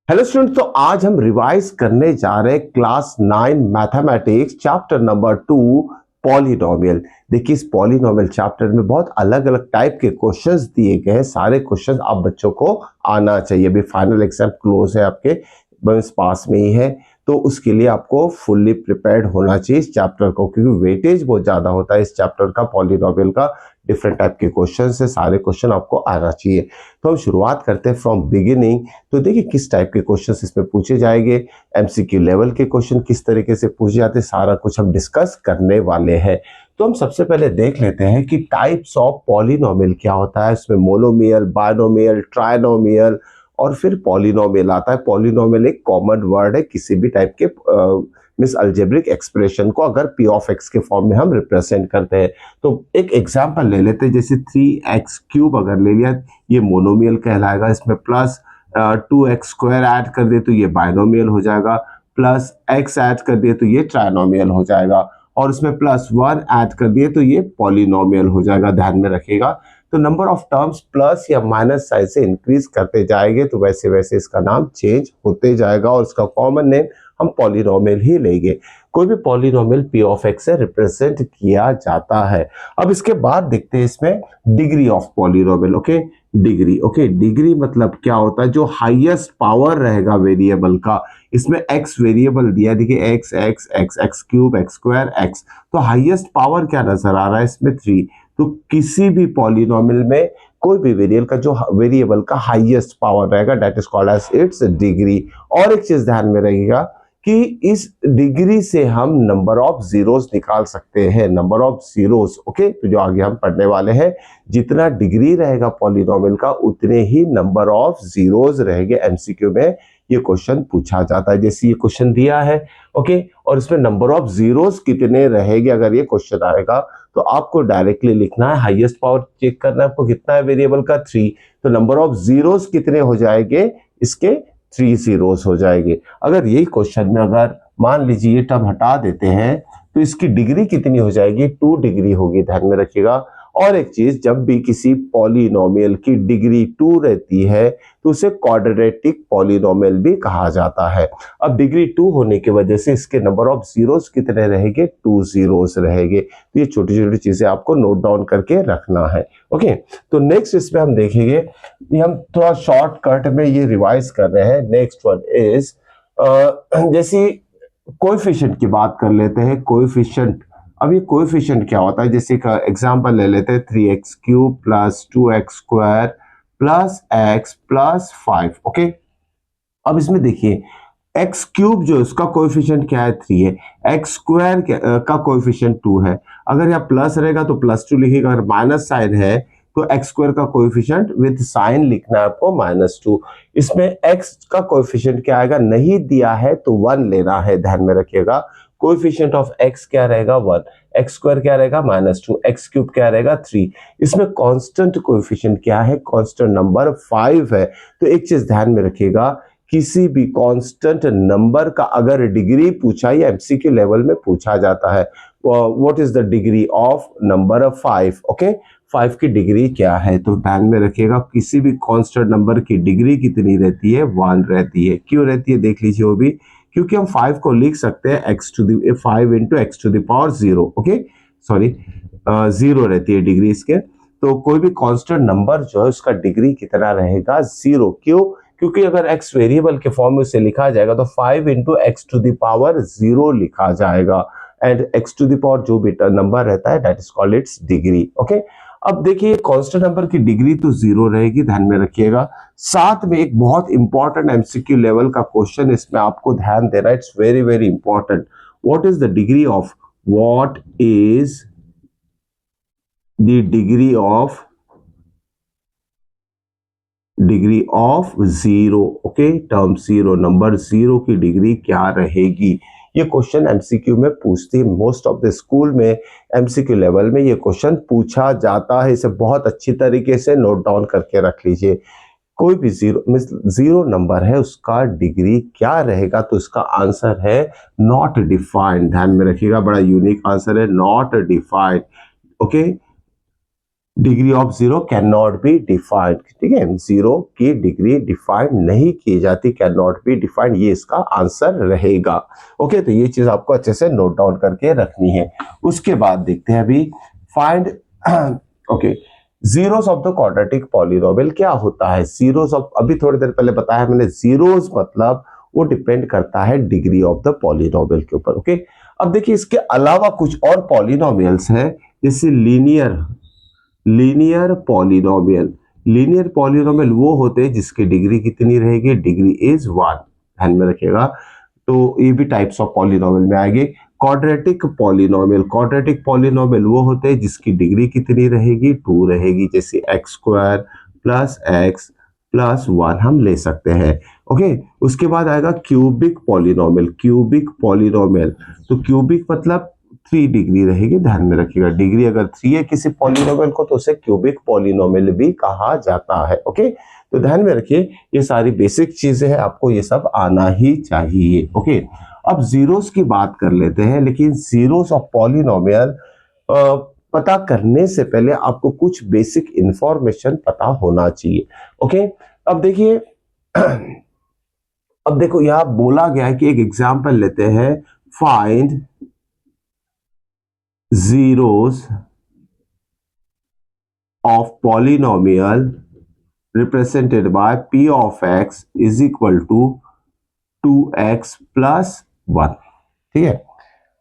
Hello student, तो आज हम रिवाइज करने जा रहे हैं class 9 mathematics chapter number 2 polynomial. देखिए, इस पॉलिनोमियल चैप्टर में बहुत अलग अलग टाइप के क्वेश्चंस दिए गए हैं। सारे क्वेश्चंस आप बच्चों को आना चाहिए। अभी फाइनल एग्जाम क्लोज है, आपके बस पास में ही है, तो उसके लिए आपको फुल्ली प्रिपेयर्ड होना चाहिए इस चैप्टर को, क्योंकि वेटेज बहुत ज्यादा होता है इस चैप्टर का, पॉलिनोमियल का। डिफरेंट टाइप के क्वेश्चन है, सारे क्वेश्चन आपको आना चाहिए। तो हम शुरुआत करते हैं फ्रॉम बिगिनिंग। तो देखिए किस टाइप के क्वेश्चंस इसमें पूछे जाएंगे, एमसीक्यू लेवल के क्वेश्चन किस तरीके से पूछे जाते हैं, सारा कुछ हम डिस्कस करने वाले हैं। तो हम सबसे पहले देख लेते हैं कि टाइप्स ऑफ पॉलिनोमियल क्या होता है। इसमें मोनोमियल, बायनोमियल, ट्राइनोमियल और फिर पॉलिनोमियल आता है। पॉलिनोमियल एक कॉमन वर्ड है किसी भी टाइप के मिस अल्जेब्रिक एक्सप्रेशन को अगर पी ऑफ एक्स के फॉर्म में हम रिप्रेजेंट करते हैं। तो एक एग्जांपल ले लेते हैं, जैसे 3x³ अगर ले लिया, ये मोनोमियल कहलाएगा। इसमें प्लस 2x² ऐड कर दे तो ये बायनोमियल हो जाएगा, प्लस x ऐड कर दिए तो ये ट्राइनोमियल हो जाएगा, और इसमें +1 ऐड कर दिए तो ये पॉलिनोमियल हो जाएगा। ध्यान में रखिएगा। तो नंबर ऑफ टर्म्स प्लस या माइनस साइन से इंक्रीज करते जाएंगे तो वैसे वैसे इसका नाम चेंज होते जाएगा, और इसका कॉमन नेम हम पॉलिनोमियल ही लेंगे। कोई भी पॉलिनोमियल पी ऑफ एक्स से रिप्रेजेंट किया जाता है। अब इसके बाद देखते हैं इसमें degree of polynomial. Okay, degree मतलब क्या होता है, जो हाईएस्ट पावर रहेगा वेरिएबल का। इसमें x वेरिएबल दिया, देखिए x x x x³ x² x, तो हाईएस्ट पावर क्या नजर आ रहा है इसमें 3। तो किसी भी पॉलिनोमियल में कोई भी वेरिएबल का हाईएस्ट पावर रहेगा, that is called as its degree. और एक चीज ध्यान में रहेगा कि इस डिग्री से हम नंबर ऑफ जीरोस निकाल सकते हैं, नंबर ऑफ जीरोस। ओके, तो जो आगे हम पढ़ने वाले हैं, जितना डिग्री रहेगा पॉलिनोमियल का उतने ही नंबर ऑफ जीरोस रहेंगे। एमसीक्यू में ये क्वेश्चन पूछा जाता है, जैसे ये क्वेश्चन दिया है। ओके, और इसमें नंबर ऑफ जीरोस कितने रहेंगे अगर ये क्वेश्चन आएगा, तो आपको डायरेक्टली लिखना है, हाईएस्ट पावर चेक करना है आपको कितना है वेरिएबल का 3, तो नंबर ऑफ जीरोस कितने हो जाएंगे इसके, 3 जीरोस हो जाएंगे। अगर यही क्वेश्चन में अगर मान लीजिए ये टर्म हटा देते हैं तो इसकी डिग्री कितनी हो जाएगी, 2 डिग्री होगी। ध्यान में रखिएगा। और एक चीज, जब भी किसी पॉलिनोमियल की डिग्री 2 रहती है तो उसे क्वाड्रेटिक पॉलिनोमियल भी कहा जाता है। अब डिग्री 2 होने की वजह से इसके नंबर ऑफ जीरोस कितने रहेंगे, 2 जीरोस रहेंगे। तो ये छोटी छोटी चीजें आपको नोट डाउन करके रखना है। ओके, तो नेक्स्ट इसमें हम देखेंगे, ये हम थोड़ा शॉर्टकट में ये रिवाइज कर रहे हैं। नेक्स्ट वन इज जैसे कोएफिशिएंट की बात कर लेते हैं। कोएफिशिएंट, अब ये कोएफिशिएंट क्या होता है, जैसे का एग्जांपल ले लेते हैं, 3x³ plus 2x² plus x plus 5। Okay, अब इसमें देखिए x³ जो इसका कोएफिशिएंट क्या है, 3 है। x² का कोएफिशिएंट 2 है। अगर यहाँ प्लस रहेगा तो +2 लिखिएगा, अगर माइनस साइन है तो x² का कोएफिशिएंट विद साइन लिखना है आपको -2। इसमें x का कोएफिशिएंट क्या आएगा, नहीं दिया है तो 1 लेना है। ध्यान में रखिएगा, कोएफिशिएंट ऑफ x क्या रहेगा, 1, x² क्या रहेगा -2, x³ क्या रहेगा 3। इसमें कांस्टेंट कोएफिशिएंट क्या है, कांस्टेंट नंबर 5 है। तो एक चीज ध्यान में रखिएगा, किसी भी कांस्टेंट नंबर का अगर डिग्री पूछा या एमसीक्यू लेवल में पूछा जाता है, what is the degree of number 5। Okay, 5 की डिग्री क्या है, तो ध्यान में रखिएगा किसी भी कांस्टेंट नंबर की डिग्री कितनी रहती है, 1 रहती है। क्यों रहती है देख लीजिए वो भी, क्योंकि हम 5 को लिख सकते हैं 5 into x to the power 0। Okay, sorry, 0 रहती है डिग्री इसके। तो कोई भी कांस्टेंट नंबर जो है उसका डिग्री कितना रहेगा, 0। क्यों, क्योंकि अगर x वेरिएबल के फॉर्म में उसे लिखा जाएगा तो 5 into x to the power 0 लिखा जाएगा, and x to the power जो भी नंबर रहता है that is called its degree. Okay, अब देखिए कांस्टेंट नंबर की डिग्री तो 0 रहेगी, ध्यान में रखिएगा। साथ में एक बहुत इंपॉर्टेंट एमसीक्यू लेवल का क्वेश्चन इसमें आपको ध्यान देना, it's very very important. What is the degree of, what is the degree of 0। Okay, term 0, number 0 की डिग्री क्या रहेगी। ये क्वेश्चन एमसीक्यू में पूछती है, मोस्ट ऑफ द स्कूल में एमसीक्यू लेवल में ये क्वेश्चन पूछा जाता है। इसे बहुत अच्छी तरीके से नोट डाउन करके रख लीजिए। कोई भी जीरो नंबर है उसका डिग्री क्या रहेगा, तो इसका आंसर है नॉट डिफाइंड। ध्यान में रखिएगा, बड़ा यूनिक आंसर है, not defined. Okay, degree of zero can not be defined, ठीक है, जीरो की डिग्री डिफाइंड नहीं की जाती, कैन नॉट बी डिफाइंड, ये इसका आंसर रहेगा। ओके, तो ये चीज आपको अच्छे से नोट डाउन करके रखनी है। उसके बाद देखते हैं अभी find okay zeros of the quadratic polynomial क्या होता है। जीरोस ऑफ, अभी थोड़ी देर पहले बताया मैंने, जीरोस मतलब वो डिपेंड करता है डिग्री ऑफ द पॉलिनोमियल के ऊपर। ओके, अब देखिए इसके अलावा कुछ और पॉलिनोमियल्स हैं, जैसे लीनियर पॉलिनोमियल। लीनियर पॉलिनोमियल वो होते हैं जिसकी डिग्री कितनी रहेगी, डिग्री इज 1, ध्यान में रखिएगा। तो ये भी टाइप्स ऑफ पॉलिनोमियल में आएंगे। क्वाड्रेटिक पॉलिनोमियल वो होते हैं जिसकी डिग्री कितनी रहेगी, 2 रहेगी, जैसे x square plus x plus 1 हम ले सकते हैं। ओके, उसके बाद आएगा क्यूबिक पॉलिनोमियल। तो क्यूबिक मतलब 3 डिग्री रहेगी, ध्यान में रखिएगा। डिग्री अगर 3 है किसी पॉलिनोमियल को तो उसे क्यूबिक पॉलिनोमियल भी कहा जाता है। ओके, तो ध्यान में रखिए ये सारी बेसिक चीजें हैं, आपको ये सब आना ही चाहिए। ओके, अब जीरोस की बात कर लेते हैं, लेकिन जीरोस ऑफ पॉलिनोमियल पता करने से पहले आपको कुछ बेसिक इंफॉर्मेशन पता होना चाहिए। ओके, अब देखिए अब देखो यहां बोला गया है कि एक एग्जांपल लेते हैं, find zeros of polynomial represented by p of x is equal to 2x plus 1। ठीक है,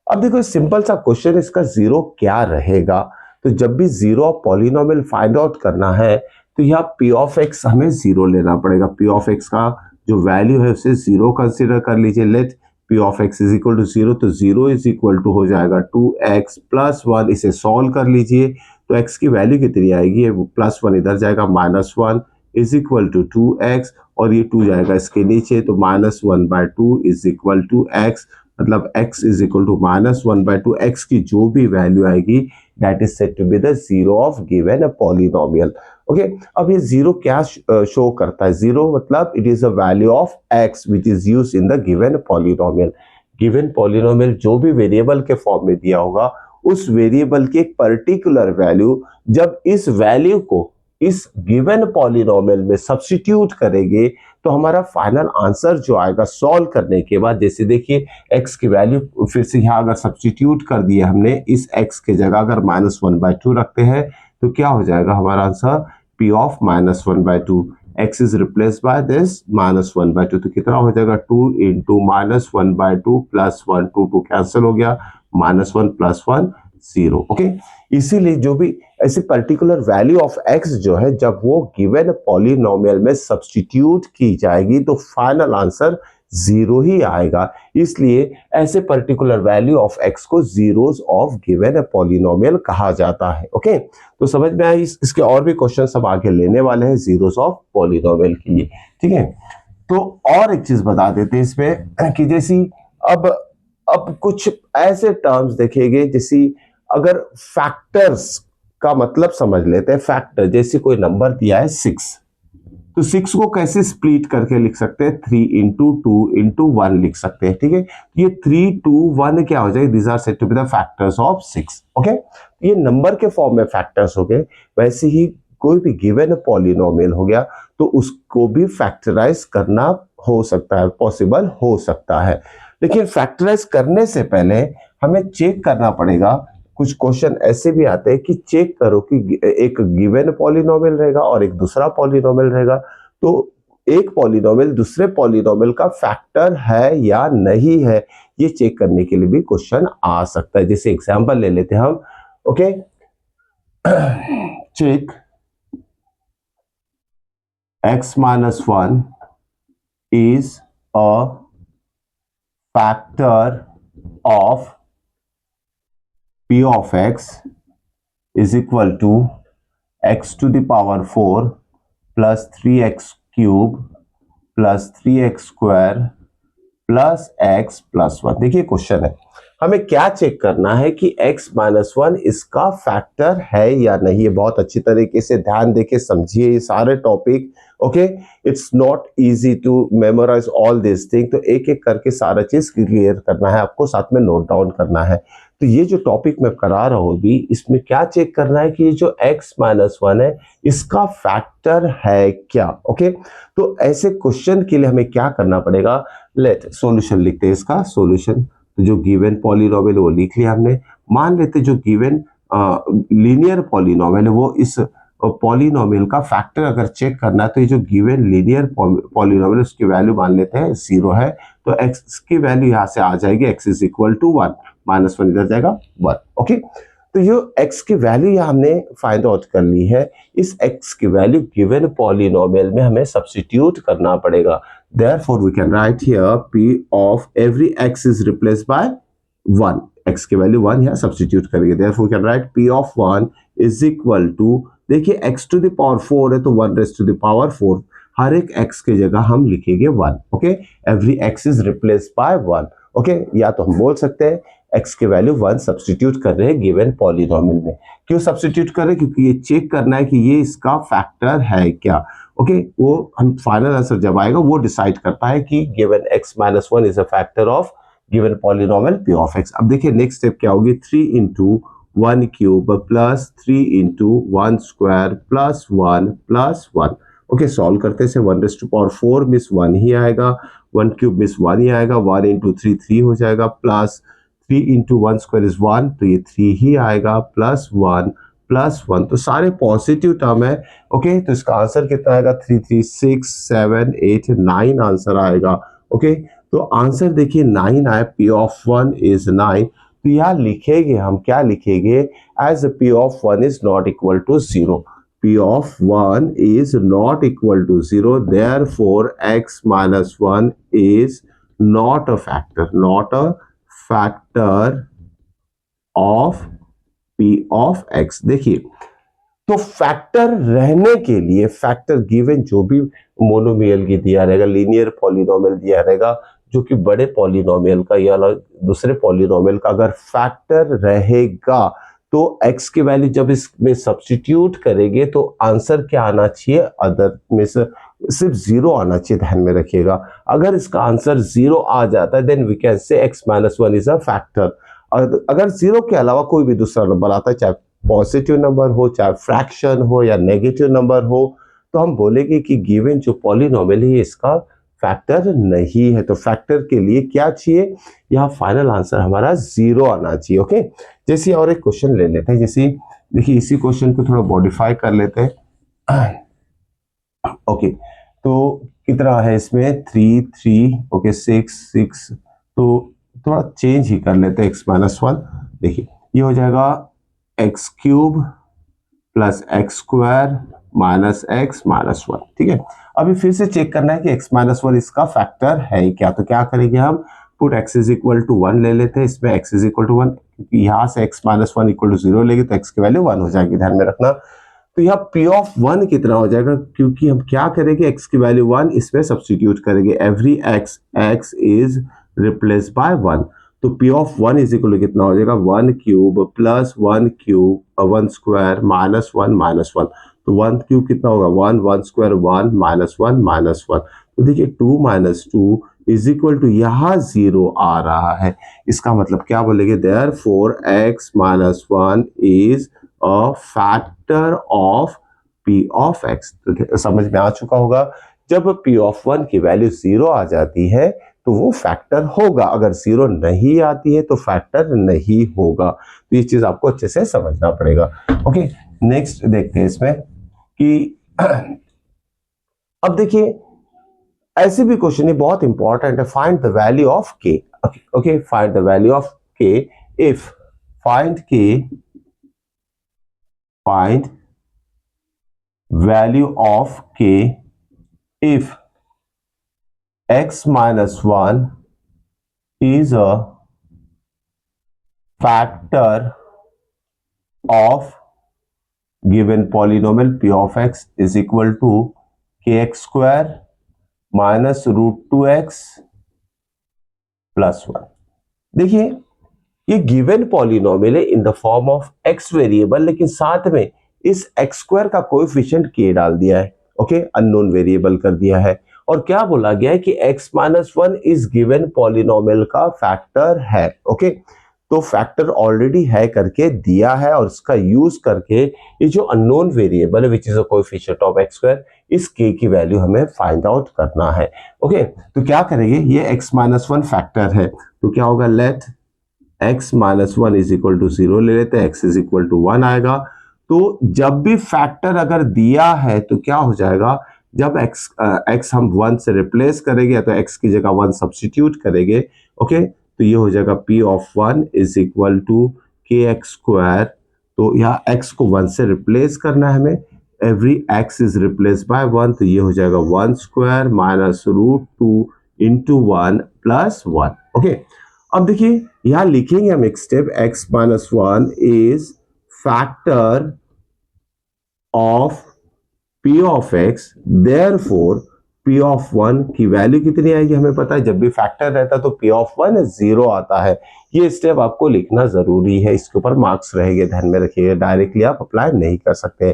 अब देखो सिंपल सा क्वेश्चन, इसका जीरो क्या रहेगा। तो जब भी zero of polynomial find out करना है तो यहाँ p ऑफ x हमें जीरो लेना पड़ेगा। p ऑफ x का जो वैल्यू है उसे जीरो कंसीडर कर लीजिए। Let p of x is equal to zero, तो जीरो इज इक्वल टू हो जाएगा 2x प्लस 1। इसे सॉल्व कर लीजिए तो x की वैल्यू कितनी आएगी, प्लस 1 इधर जाएगा, -1 इज इक्वल टू 2x, और ये 2 जाएगा इसके नीचे, तो -1/2 इज इक्वल टू x, मतलब x is equal to -1/2। x की जो भी वैल्यू आएगी that is said to be the zero of given a polynomial. Okay, अब ये जीरो क्या शो करता है, जीरो मतलब it is a value of x which is use in the given polynomial. Given polynomial जो भी variable के form में दिया होगा उस वेरिएबल की एक पर्टिकुलर वैल्यू, जब इस वैल्यू को इस गिवन पॉलिनोमियल में सब्स्टिट्यूट करेंगे तो हमारा फाइनल आंसर जो आएगा सॉल्व करने के बाद, जैसे देखिए x की वैल्यू फिर से यहाँ अगर सब्स्टिट्यूट कर दिया हमने, इस x के जगह अगर -1/2 रखते हैं तो क्या हो जाएगा हमारा answer, p of -1/2। x is replace by this -1/2, तो कितना हो जाएगा 2 इंटू -1/2 प्लस 1, 2 कैंसिल हो गया, -1 प्लस 1 0। ओके, इसीलिए जो भी ऐसी पर्टिकुलर वैल्यू ऑफ x जो है जब वो गिवन पॉलिनोमियल में सब्स्टिट्यूट की जाएगी तो फाइनल आंसर जीरो ही आएगा। इसलिए ऐसे पर्टिकुलर वैल्यू ऑफ x को जीरोस ऑफ गिवन पॉलिनोमियल कहा जाता है। ओके, तो समझ में आई। इसके और भी क्वेश्चन सब आगे लेने वाले हैं जीरोस ऑफ पॉलिनोमियल के लिए। ठीक है, तो और एक चीज बता देते हैं इसमें कि जैसी अब कुछ ऐसे टर्म्स देखेंगे, जैसी अगर फैक्टर्स का मतलब समझ लेते हैं। फैक्टर जैसे कोई नंबर दिया है 6, तो 6 को कैसे स्प्लिट करके लिख सकते हैं, 3 इंटू 2 इंटू 1 लिख सकते हैं। ठीक है, ये 3, 2, 1 क्या हो जाएगा, these are said to be the factors of 6। Okay, ये नंबर के फॉर्म में फैक्टर्स हो गए। वैसे ही कोई भी गिवन पॉलिनोमियल हो गया तो उसको भी फैक्टराइज करना हो सकता है, पॉसिबल हो सकता है। लेकिन फैक्टराइज करने से पहले हमें चेक करना पड़ेगा। कुछ क्वेश्चन ऐसे भी आते हैं कि चेक करो कि एक गिवन पॉलिनोमियल रहेगा और एक दूसरा पॉलिनोमियल रहेगा, तो एक पॉलिनोमियल दूसरे पॉलिनोमियल का फैक्टर है या नहीं है, ये चेक करने के लिए भी क्वेश्चन आ सकता है। जैसे एग्जांपल ले लेते हैं हम। Okay, check x-1 is a factor of p of x is equal to x to the power 4 plus 3x cube plus 3x square plus x plus 1। देखिए क्वेश्चन है, हमें क्या चेक करना है कि x-1 इसका फैक्टर है या नहीं। ये बहुत अच्छी तरीके से ध्यान देके समझिए ये सारे topic. Okay, it's not easy to memorise all this thing, तो एक एक करके सारा चीज क्लियर करना है आपको, साथ में नोट डाउन करना है। तो ये जो टॉपिक मैं करा रहा हूं अभी, इसमें क्या चेक करना है कि ये जो x माइनस वन है इसका फैक्टर है क्या। ओके, तो ऐसे क्वेश्चन के लिए हमें क्या करना पड़ेगा, लेट सॉल्यूशन लिखते हैं इसका सॉल्यूशन। तो जो गिवन पॉलिनोमियल वो लिख लिया हमने। मान लेते जो गिवन लीनियर पॉलिनोमियल है वो इस पॉलिनोमियल का फैक्टर अगर चेक करना है तो ये जो गिवन लीनियर पॉलिनोमियल उसकी वैल्यू मान लेते हैं 0 है, तो x की वैल्यू यहां से आ जाएगी x is equal to 1, minus 1 इधर जाएगा 1। ओके, तो ये x की वैल्यू यहां हमने फाइंड आउट कर ली है। इस x की वैल्यू गिवन पॉलिनोमियल में हमें सब्स्टिट्यूट करना पड़ेगा। Therefore we can write here p of every x is replaced by 1, x की वैल्यू 1 यहाँ सब्स्टिट्यूट करेंगे। Therefore we can write p of 1 is equal to, देखिए x to the power 4 है तो 1 raised to the power 4, हर एक x की जगह हम लिखेंगे 1। Okay, every x is replaced by 1। Okay, या तो हम बोल सकते हैं x की वैल्यू 1 सब्स्टिट्यूट कर रहे हैं गिवन पॉलिनोमियल में। क्यों सब्स्टिट्यूट कर रहे हैं, क्योंकि ये चेक करना है कि ये इसका फैक्टर है क्या। ओके, वो हम फाइनल आंसर जब आएगा वो डिसाइड करता है कि given x minus 1 is a factor of given polynomial p of x। अब देखिए नेक्स्ट स्टेप क्या होगी, 3 into 1 cube plus 3 into 1 square plus 1 plus 1। Okay, solve करते से 1 रेज़ टू पावर 4 मिस 1 ही आएगा, 1 क्यूब मिस 1 ही आएगा, 1 इंटू 3 3 हो जाएगा, प्लस 3 इंटू 1 स्क्वायर इज 1 तो ये 3 ही आएगा, प्लस 1 प्लस 1, तो सारे पॉजिटिव टर्म है। ओके, तो इसका आंसर कितना आएगा, 3 3 6 7 8 9 आंसर आएगा। ओके, तो आंसर देखिए 9 आया, p ऑफ 1 इज 9। तो यहाँ लिखेंगे हम, क्या लिखेंगे, as p of 1 is not equal to 0, p of 1 is not equal to 0, therefore x minus 1 is not a factor, not a factor of p of x। देखिए, तो फैक्टर रहने के लिए, फैक्टर गिवन जो भी मोनोमियल की दिया रहेगा, लीनियर पॉलिनोमियल दिया रहेगा, जो कि बड़े पॉलिनोमियल का या दूसरे पॉलिनोमियल का अगर फैक्टर रहेगा तो x की वैल्यू जब इसमें सब्स्टिट्यूट करेंगे तो आंसर क्या आना चाहिए, अदर में से सिर्फ 0 आना चाहिए, ध्यान में रखिएगा। अगर इसका आंसर 0 आ जाता है then we can say x minus 1 is a factor. अगर 0 के अलावा कोई भी दूसरा नंबर आता है, चाहे पॉजिटिव नंबर हो, चाहे फ्रैक्शन हो या नेगेटिव नंबर हो, तो हम बोलेंगे कि गिवन जो पॉलिनोमियल है इसका फैक्टर नहीं है। तो फैक्टर के लिए क्या चाहिए, यहाँ फाइनल आंसर हमारा 0 आना चाहिए। ओके, जैसे और एक क्वेश्चन ले लेते हैं, जैसे देखिए इसी क्वेश्चन को थोड़ा मॉडिफाई कर लेते हैं। ओके, तो कितना है इसमें 3 3, ओके 6 6, तो थोड़ा चेंज ही कर लेते हैं, x माइनस 1। देखिए ये हो जाएगा x cube plus x square minus x minus 1। ठीक है, अभी फिर से चेक करना है कि x माइनस 1 इसका फैक्टर है क्या। तो क्या करेंगे हम, put x is equal to 1 ले लेते हैं, इसमें x इज इक्वल टू 1, क्योंकि यहाँ से x माइनस 1 इक्वल टू 0 लेंगे तो x की वैल्यू 1 हो जाएगी, ध्यान में रखना। तो यहाँ p ऑफ 1 कितना हो जाएगा, क्योंकि हम क्या करेंगे, x की वैल्यू 1 इसमें सब्स्टिट्यूट करेंगे, every x is replace by 1, तो p of 1 is equal to कितना हो जाएगा, 1 cube plus 1 cube 1 square minus 1 minus 1, तो 1 क्यूब कितना होगा 1, 1 स्क्वायर 1 माइनस 1 माइनस 1। तो देखिए 2 माइनस 2 इज इक्वल टू, यहाँ 0 आ रहा है, इसका मतलब क्या बोलेंगे, therefore x minus 1 is a factor of p of x। तो समझ में आ चुका होगा, जब p ऑफ 1 की वैल्यू 0 आ जाती है तो वो फैक्टर होगा, अगर 0 नहीं आती है तो फैक्टर नहीं होगा। तो ये चीज आपको अच्छे से समझना पड़ेगा। ओके, नेक्स्ट देखते हैं इसमें कि अब देखिए ऐसे भी क्वेश्चन है, बहुत इंपॉर्टेंट है, find the value of k। Okay, find the value of k if find value of k if x minus 1 is a factor of given polynomial p of x is equal to kx square minus root 2x plus 1। देखिए ये given polynomial है in the form of x variable, लेकिन साथ में इस x square का coefficient k डाल दिया है। ओके, अननोन वेरिएबल कर दिया है, और क्या बोला गया है कि x minus 1 is given polynomial का फैक्टर है। ओके, तो फैक्टर ऑलरेडी है करके दिया है और इसका यूज करके ये जो अननोन वेरिएबल है which is a coefficient of x square, इस k की वैल्यू हमें फाइंड आउट करना है। ओके, तो क्या करेंगे, ये x माइनस वन फैक्टर है तो क्या होगा, let x minus one is equal to 0 ले लेते हैं, x इज इक्वल टू 1 आएगा। तो जब भी फैक्टर अगर दिया है तो क्या हो जाएगा, जब x हम 1 से रिप्लेस करेंगे तो x की जगह 1 सब्स्टिट्यूट करेंगे। ओके, तो ये हो जाएगा p of 1 is equal to के एक्स स्क्वायर। तो यहाँ x को 1 से रिप्लेस करना है हमें, every x is replace by 1, तो ये हो जाएगा 1 square minus root 2 into 1 plus 1। ओके, अब देखिए यहाँ लिखेंगे हम एक step, x minus 1 is factor of p of x, therefore p of 1 की वैल्यू कितनी आएगी हमें पता है, जब भी फैक्टर रहता है तो p ऑफ 1 0 आता है। ये स्टेप आपको लिखना जरूरी है, इसके ऊपर मार्क्स रहेंगे, ध्यान में रखिएगा, डायरेक्टली आप अप्लाई नहीं कर सकते।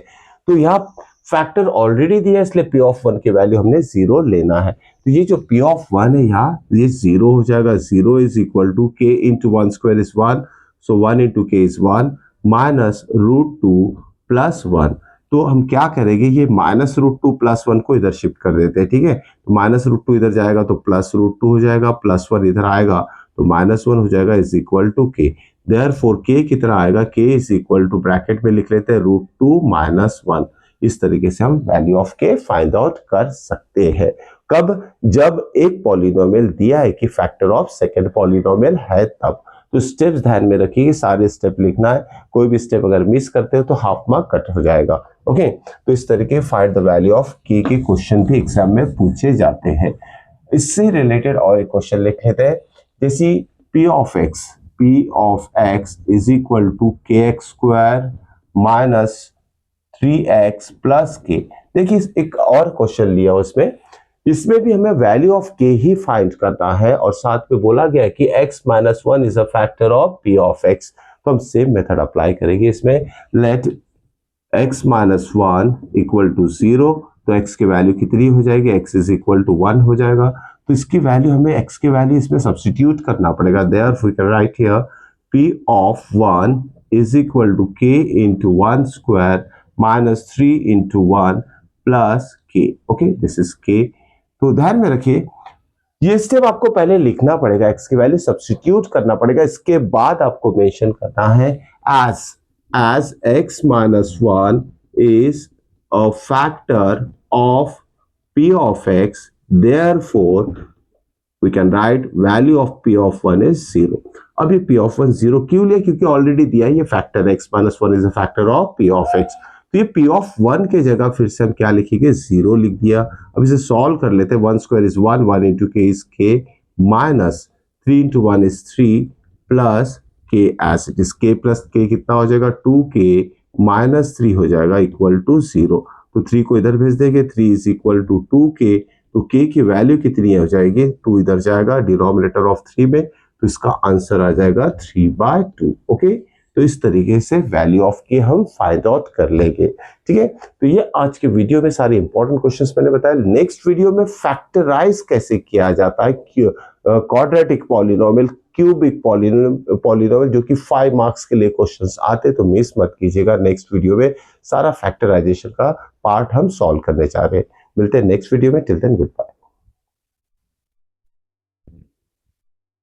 तो यहाँ फैक्टर ऑलरेडी दिया है इसलिए p ऑफ 1 की वैल्यू हमने 0 लेना है। तो ये जो p ऑफ 1 है यहाँ ये 0 हो जाएगा, 0 is equal to k into 1 square is 1, so 1 into k is 1 minus root 2 plus 1। तो हम क्या करेंगे, ये माइनस रूट 2 प्लस 1 को इधर शिफ्ट कर देते हैं, ठीक है। तो माइनस रूट 2 इधर जाएगा तो प्लस रूट 2 हो जाएगा, प्लस 1 इधर आएगा तो माइनस 1 हो जाएगा इज इक्वल टू के। देयरफॉर के कितना आएगा, के इज इक्वल टू ब्रैकेट में लिख लेते हैं रूट 2 माइनस 1। इस तरीके से हम वैल्यू ऑफ के फाइंड आउट कर सकते हैं। कब, जब एक पॉलिनोमियल दिया है कि फैक्टर ऑफ सेकंड पॉलिनोमियल है तब। तो स्टेप्स ध्यान में रखिए, सारे स्टेप लिखना है, कोई भी स्टेप अगर मिस करते हो तो हाफ मार्क कट हो जाएगा। ओके, तो इस तरीके फाइंड द वैल्यू ऑफ के क्वेश्चन भी एग्जाम में पूछे जाते हैं। इससे रिलेटेड और एक क्वेश्चन लिख लेते हैं, जैसे p of x is equal to के x square minus 3x plus K. देखिए एक और क्वेश्चन लिया उसमें, इसमें भी हमें वैल्यू ऑफ के ही फाइंड करना है और साथ में बोला गया है कि x minus 1 is a factor of p of x। तो हम सेम मेथड अप्लाई करेंगे इसमें, let x minus 1 equal to 0, तो x की वैल्यू कितनी हो जाएगी, x इज इक्वल टू 1 हो जाएगा। तो इसकी वैल्यू हमें x की वैल्यू इसमें सब्स्टिट्यूट करना पड़ेगा, therefore we can write here p of 1 is equal to k into 1 square minus 3 into 1 plus k। Okay, this is k। तो ध्यान में रखिए ये स्टेप आपको पहले लिखना पड़ेगा, x की वैल्यू सब्स्टिट्यूट करना पड़ेगा, इसके बाद आपको मेंशन करना है as x minus 1 is a factor of p of x, therefore we can write value of p of 1 is 0। अब ये p of 1 0 क्यों लिया, क्योंकि ऑलरेडी दिया है ये factor x minus 1 is a factor of p of x। तो ये p of 1 के जगह फिर से हम क्या लिखेंगे, 0 लिख दिया। अब इसे सॉल्व कर लेते हैं, 1 स्क्वायर इज 1, 1 इंटू के इज के माइनस 3 इंटू 1 इज 3 प्लस के एज इट इज, के प्लस के कितना हो जाएगा, 2k माइनस 3 हो जाएगा इक्वल टू 0। तो 3 को इधर भेज देंगे, 3 इज इक्वल टू 2k, तो k की वैल्यू कितनी हो जाएगी, 2 इधर जाएगा डिनोमिनेटर ऑफ 3 में, तो इसका आंसर आ जाएगा 3/2। ओके, तो इस तरीके से वैल्यू ऑफ के हम फाइंड आउट कर लेंगे, ठीक है। तो ये आज के वीडियो में सारे इंपॉर्टेंट क्वेश्चंस मैंने बताया। नेक्स्ट वीडियो में फैक्टराइज कैसे किया जाता है, क्वाड्रेटिक पॉलिनोमियल, क्यूबिक पॉलिनोमियल जो कि 5 मार्क्स के लिए क्वेश्चंस आते, तो मिस मत कीजिएगा। नेक्स्ट वीडियो में सारा फैक्टराइजेशन का पार्ट हम सॉल्व करने जा रहे हैं। मिलते हैं नेक्स्ट वीडियो में, टिल देन गुड बाय।